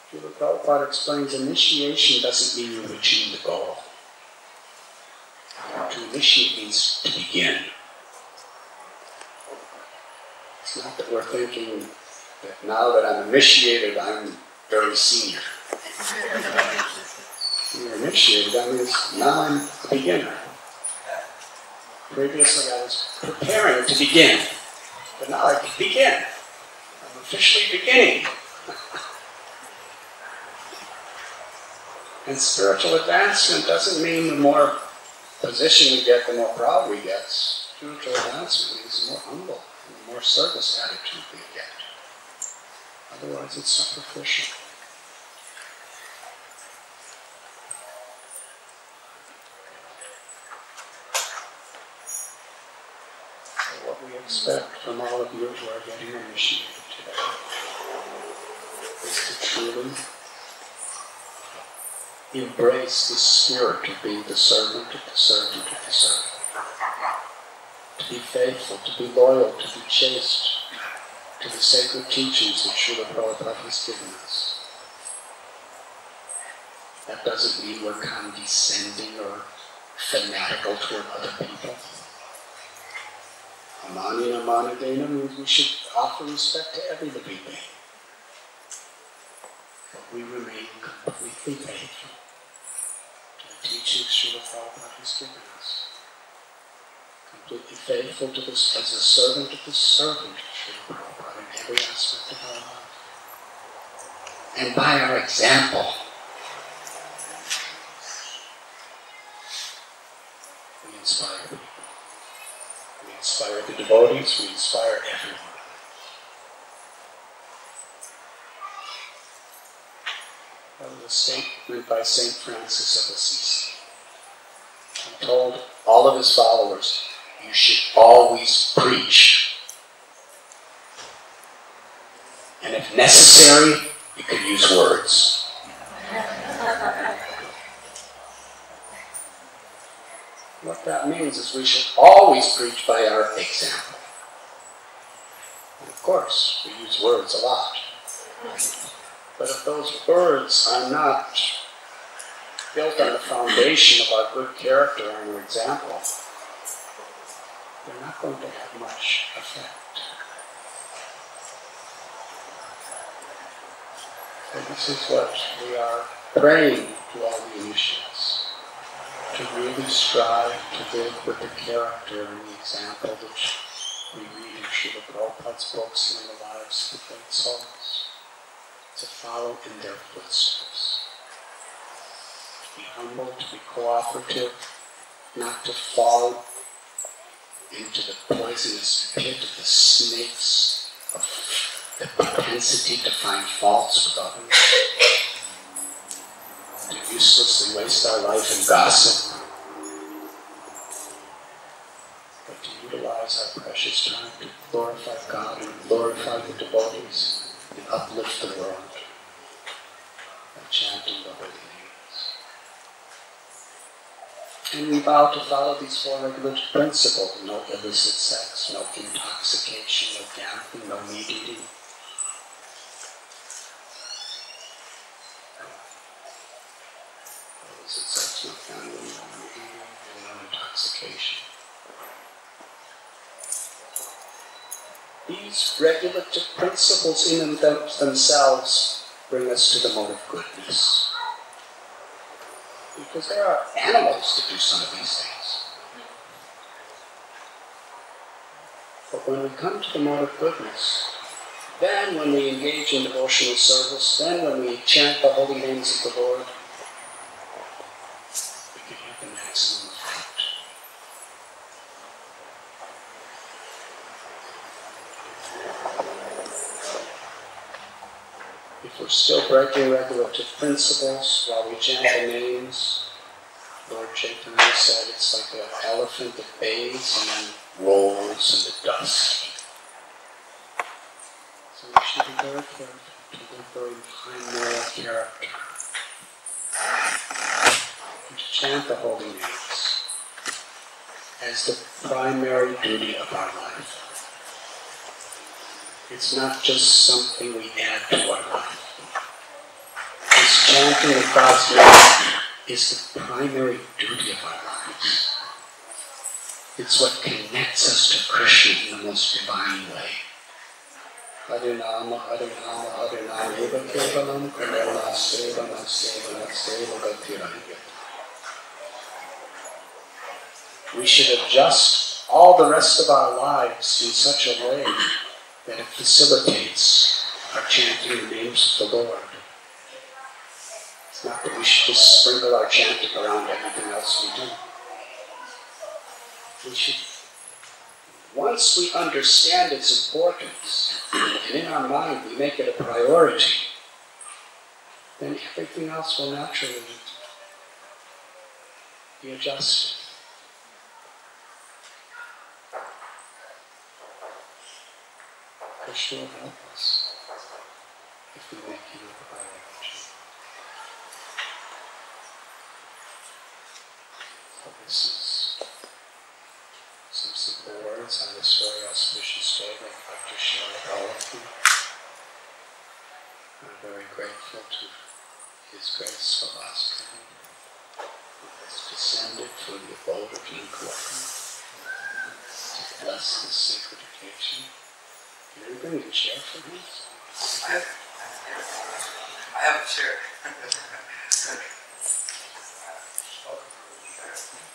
Srila Prabhupada explains initiation doesn't mean you're reaching the goal. To initiate means to begin. It's not that we're thinking that now that I'm initiated, I'm very senior. When you're initiated, that means now I'm a beginner. Previously I was preparing to begin, but now I can begin. I'm officially beginning. And spiritual advancement doesn't mean the more position we get, the more proud we get. Spiritual advancement means the more humble and the more service attitude we get. Otherwise it's superficial. So what we expect from all of you who are getting initiated today is to truly embrace the spirit of being the servant of the servant of the servant. To be faithful, to be loyal, to be chaste to the sacred teachings that Srila Prabhupada has given us. That doesn't mean we're condescending or fanatical toward other people. Amanina manadena means we should offer respect to every living being. But we remain completely faithful to the teachings Srila Prabhupada has given us. Completely faithful to this as a servant of the servant of Srila Prabhupada in every aspect of our life. And by our example, we inspire people. We inspire the devotees, we inspire everyone. That was a statement by St. Francis of Assisi. He told all of his followers, you should always preach. And if necessary, you can use words. What that means is we should always preach by our example. And of course, we use words a lot. But if those words are not built on the foundation of our good character and our example, they're not going to have much effect. So this is what we are praying to all the initiates, to really strive to live with the character and the example which we read in Srila Prabhupada's books and in the lives of the great souls, to follow in their footsteps, to be humble, to be cooperative, not to fall into the poisonous pit of the snakes of the propensity to find faults with others, to uselessly waste our life in gossip, but to utilize our precious time to glorify God and glorify the devotees and uplift the world by chanting the holy names. And we vow to follow these four regulative principles: no illicit sex, no intoxication, no gambling, no meat eating. Sex, no gambling, no meat eating, and no intoxication. These regulative principles in themselves bring us to the mode of goodness. Because there are animals that do some of these things. But when we come to the mode of goodness, then when we engage in devotional service, then when we chant the holy names of the Lord, we can have the maximum effect. If we're still breaking regulative principles while we chant the names, Lord Chaitanya said it's like an elephant that bathes and then rolls in the dust. So we should be very careful to live very high moral character and to chant the holy names as the primary duty of our life. It's not just something we add to our life. This chanting of God's name is the primary duty of our lives. It's what connects us to Krishna in the most divine way. Harinama, Harinama, Harinama, Eva Kevalam, Karana, Seva, Naseva, Naseva, Gatiraya. We should adjust all the rest of our lives in such a way that it facilitates our chanting the names of the Lord. It's not that we should just sprinkle our chanting around everything else we do. We should, once we understand its importance, and in our mind we make it a priority, then everything else will naturally be adjusted. Krishna will help us if we make him a priority. So this is some simple words on this very auspicious day that I'd like to share with all of you. I'm very grateful to His grace for last descended to the abode of Gopika to bless this sacred occasion. Can you bring a chair for me? I have a chair.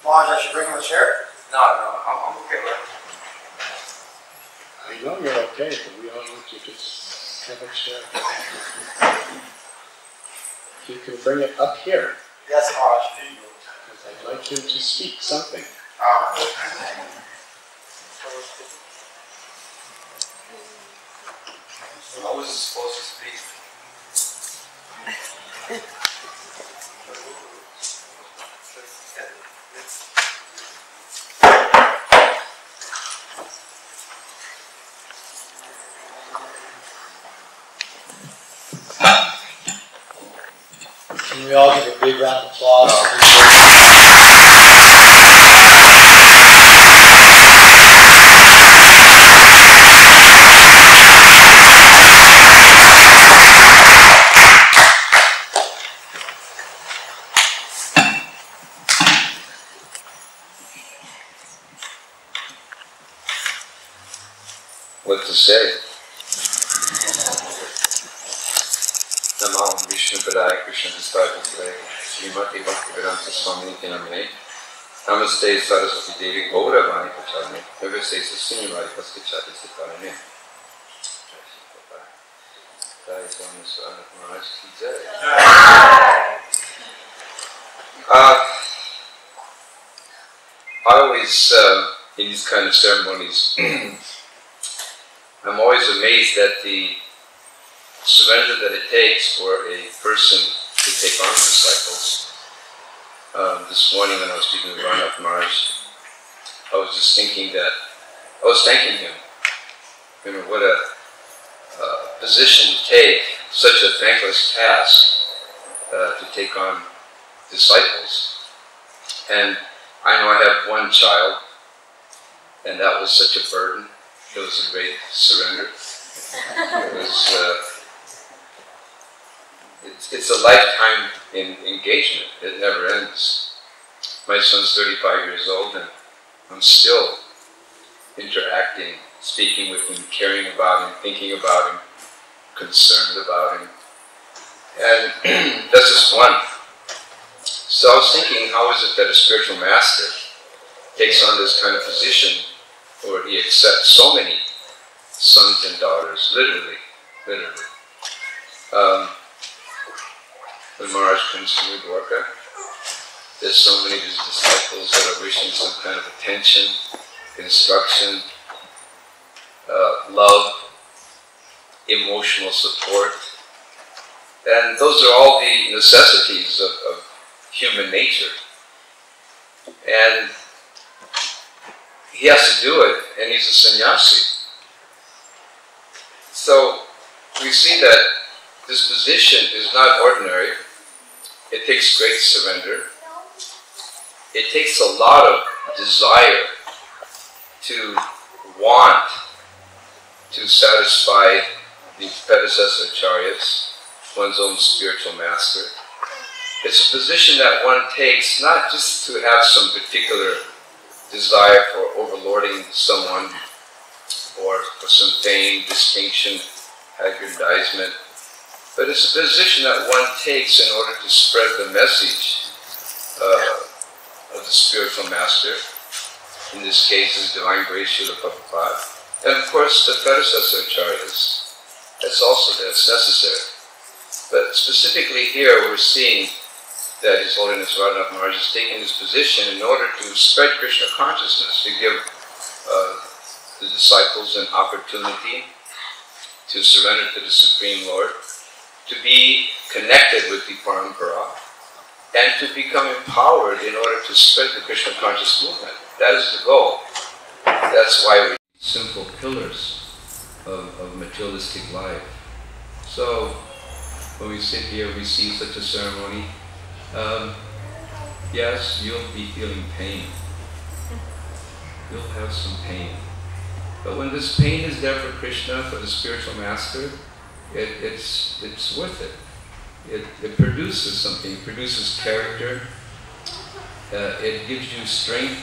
Maj, I should bring him a chair? No, I'm okay with it. I know you're okay, but we all want you to have a chair. You can bring it up here. Yes, Maj. Because I'd like you to speak something. I wasn't supposed to speak. Can we all give a big round of applause? What to say? Namo Vishnu Padaya Krishna Disciple Srimati Bhaktivedanta Swami Name. Namaste Saraswati Devi Gaura Vani Pachane. Never say Srimati Pastichati Sitarane. Jai Swami Swarat Maharaj Ki Jai. I always, in these kind of ceremonies, I'm always amazed at the surrender that it takes for a person to take on disciples. This morning when I was speaking with Radhanath Maharaj, I was just thinking that, I was thanking him. You know, what a position to take, such a thankless task to take on disciples. And I know I have one child, and that was such a burden. It was a great surrender. It was, it's a lifetime engagement. It never ends. My son's 35 years old, and I'm still interacting, speaking with him, caring about him, thinking about him, concerned about him. And that's just one. So I was thinking, how is it that a spiritual master takes on this kind of position where he accepts so many sons and daughters, literally. When Maharaj comes to Dwarka, there's so many of his disciples that are wishing some kind of attention, instruction, love, emotional support. And those are all the necessities of human nature. And he has to do it, and he's a sannyasi. So we see that this position is not ordinary. It takes great surrender. It takes a lot of desire to want to satisfy the predecessor acharyas, one's own spiritual master. It's a position that one takes not just to have some particular desire for overlording someone or for some fame, distinction, aggrandizement, but it's a position that one takes in order to spread the message of the spiritual master, in this case is Divine Grace Srila Prabhupada, and of course the predecessor acharyas. That's necessary. But specifically here we're seeing that His Holiness Radhanath Maharaj is taking this position in order to spread Krishna consciousness, to give the disciples an opportunity to surrender to the Supreme Lord, to be connected with the Parampara, and to become empowered in order to spread the Krishna conscious movement. That is the goal. That's why we simple pillars of materialistic life. So when we sit here, we see such a ceremony. Yes, you'll be feeling pain. You'll have some pain. But when this pain is there for Krishna, for the spiritual master, it's worth it. It produces something, it produces character, It gives you strength.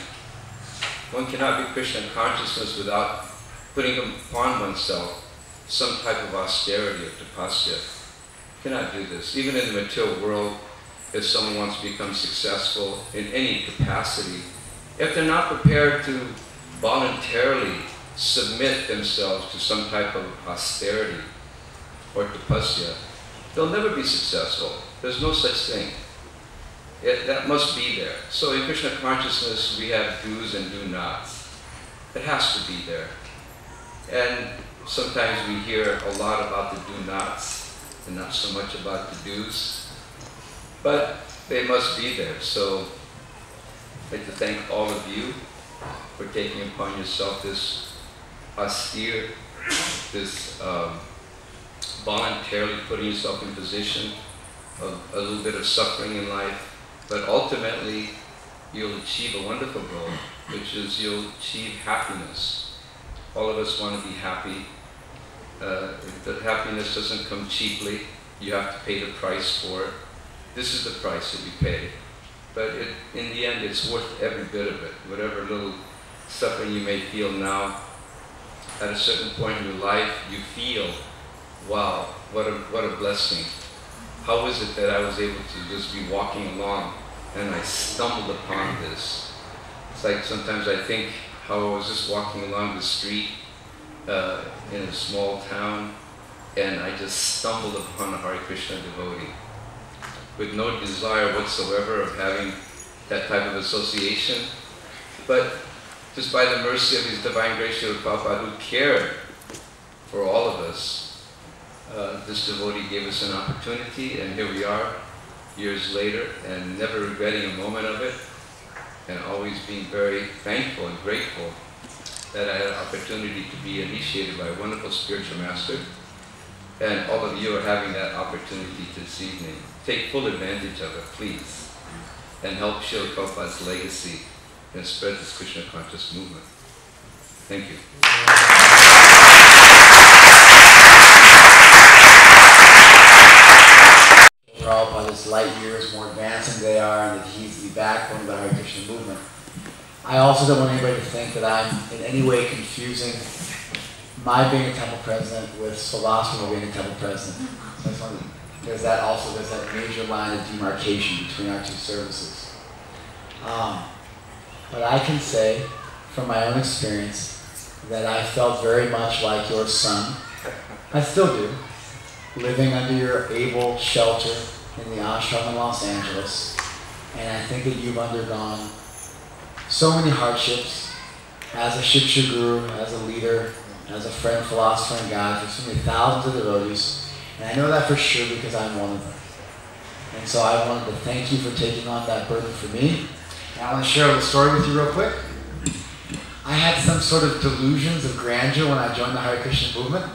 One cannot be Krishna consciousness without putting upon oneself some type of austerity or tapasya. You cannot do this. Even in the material world, if someone wants to become successful in any capacity, if they're not prepared to voluntarily submit themselves to some type of austerity or tapasya, they'll never be successful. There's no such thing. That must be there. So in Krishna consciousness, we have do's and do nots. It has to be there. And sometimes we hear a lot about the do nots and not so much about the do's. But they must be there. So I'd like to thank all of you for taking upon yourself this austere, this voluntarily putting yourself in position of a little bit of suffering in life. But ultimately, you'll achieve a wonderful goal, which is you'll achieve happiness. All of us want to be happy. The happiness doesn't come cheaply. You have to pay the price for it. This is the price that we pay. But in the end, it's worth every bit of it. Whatever little suffering you may feel now, at a certain point in your life, you feel, wow, what a blessing. How is it that I was able to just be walking along and I stumbled upon this? It's like sometimes I think how I was just walking along the street in a small town and I just stumbled upon a Hare Krishna devotee with no desire whatsoever of having that type of association. But just by the mercy of His Divine Grace, Srila Prabhupada, who cared for all of us, this devotee gave us an opportunity, and here we are, years later, and never regretting a moment of it, and always being very thankful and grateful that I had an opportunity to be initiated by a wonderful spiritual master. And all of you are having that opportunity this evening. Take full advantage of it, please, and help Srila Prabhupada's legacy and spread this Krishna conscious movement. Thank you. Prabhupada is light years more advanced than they are, and that he's the backbone of the Hare Krishna movement. I also don't want anybody to think that I'm in any way confusing my being a temple president with Swalasrama being a temple president. So there's that major line of demarcation between our two services. But I can say, from my own experience, that I felt very much like your son. I still do. Living under your able shelter in the ashram in Los Angeles. And I think that you've undergone so many hardships as a Shiksha Guru, as a leader, as a friend, philosopher, and guide for so many thousands of devotees. And I know that for sure because I'm one of them. And so I wanted to thank you for taking on that burden for me. And I want to share a little story with you real quick. I had some sort of delusions of grandeur when I joined the Hare Krishna movement.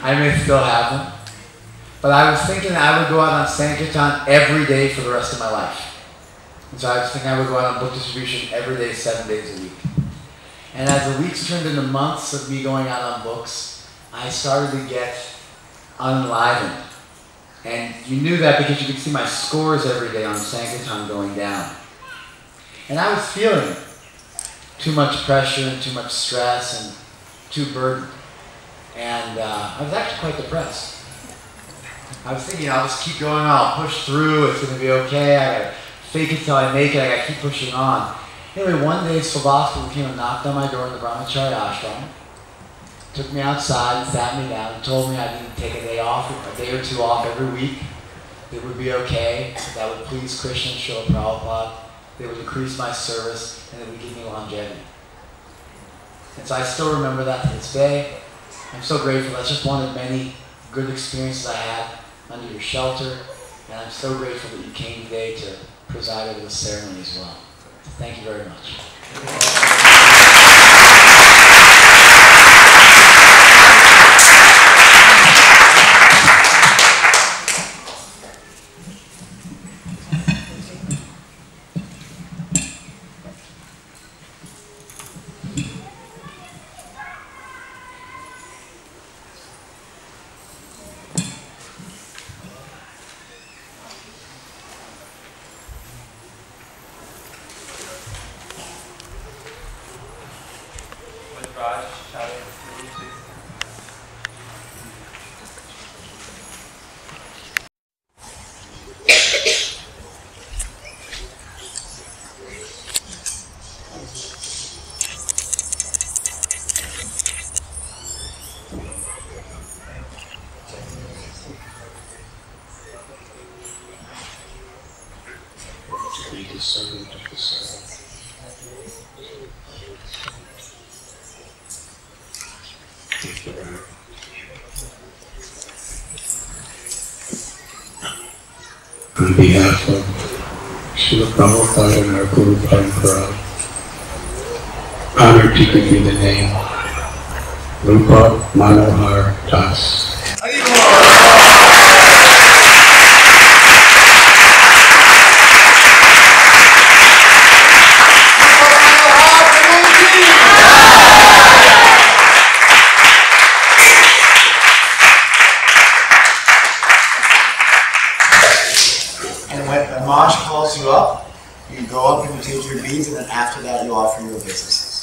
I may still have them. But I was thinking that I would go out on Sankirtan every day for the rest of my life. And so I was thinking I would go out on book distribution every day, 7 days a week. And as the weeks turned into months of me going out on books, I started to get unenlivened. And you knew that because you could see my scores every day on Sankirtan going down. And I was feeling too much pressure and too much stress and too burdened. And I was actually quite depressed. I was thinking, I'll just keep going on, I'll push through, it's going to be okay, I gotta fake it till I make it, I gotta keep pushing on. Anyway, one day Slavasva came and knocked on my door in the Brahmachari ashram, took me outside and sat me down and told me I needed to take a day or two off every week. It would be okay, that would please Krishna and Srila Prabhupada, they would increase my service, and it would give me longevity. And so I still remember that to this day. I'm so grateful. That's just one of many good experiences I had under your shelter, and I'm so grateful that you came today to preside over the ceremony as well. Thank you very much. the servant of the servant. Thank you very much. On behalf of Srila Prabhupada and our Guru Parampara, honored to give you the name Roopa Manohar Das. Maj calls you up, you go up and you take your beads, and then after that you offer your obeisances.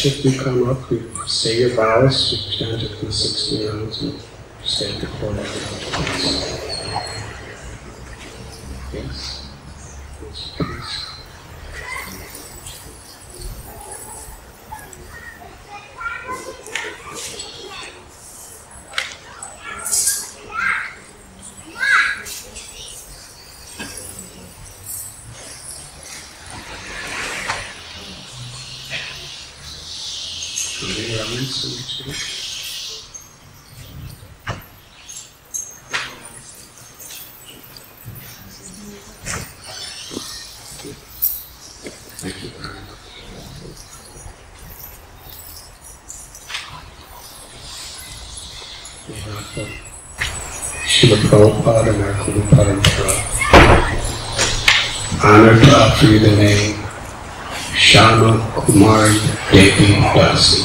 If you come up, you say your vows, you chant it for 60 rounds, and stand before everyone. Yes. Yes, please. Thank you very much. Srila Prabhupada and our Guru Parampara, honored to offer you the name Shyama Kumari Devi Dasi.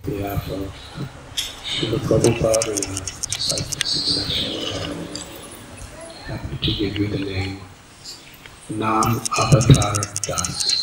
On behalf of Srila Prabhupada and our disciple succession, happy to give you the name Naamavatar Das.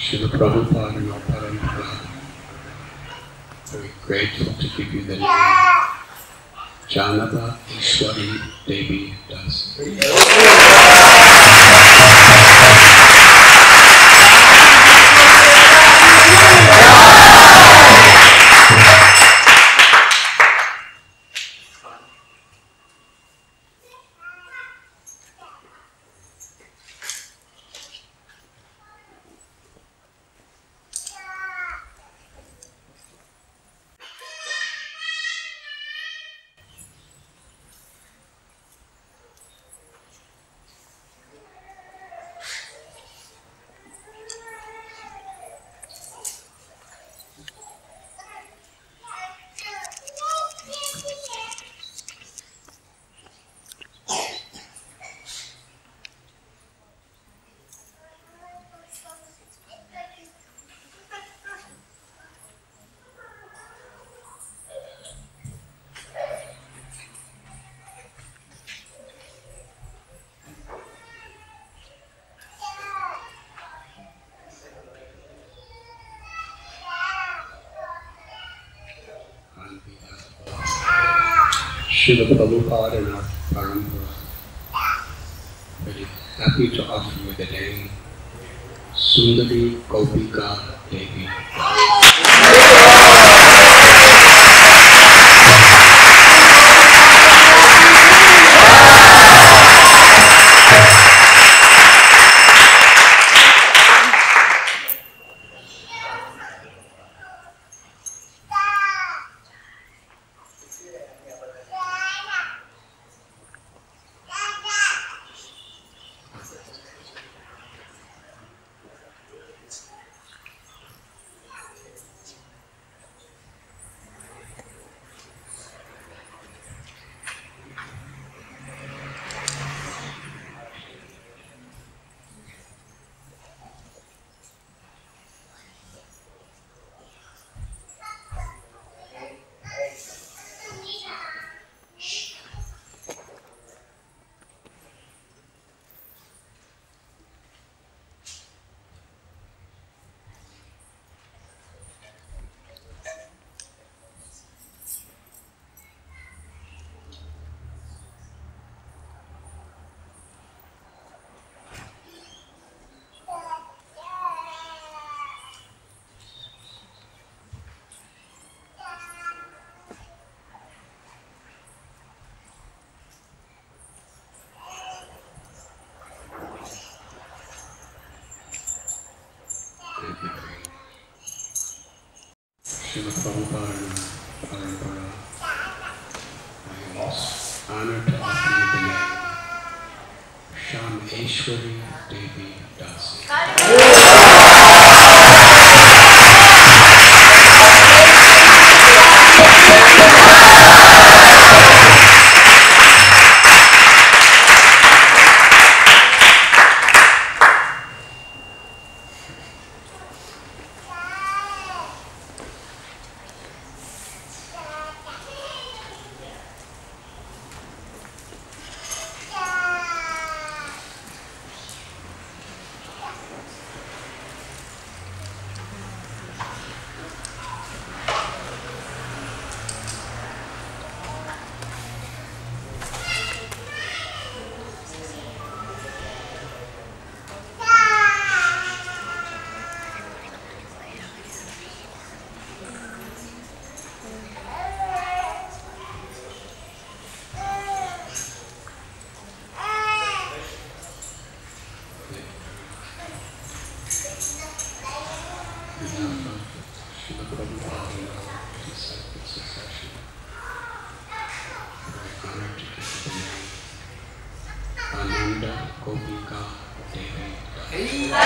Srila Prabhupada and our Parampara, very grateful to give you the name Janava Eshwari Devi Das. Srila Prabhupada and our Parampara. Very happy to offer you the name Sundari Gopika Devi. Srila Prabhupada and Parampara, I am most honored to offer you the name Shyama Eshwari Devi Dasi. Ananda, Gopika, Devi.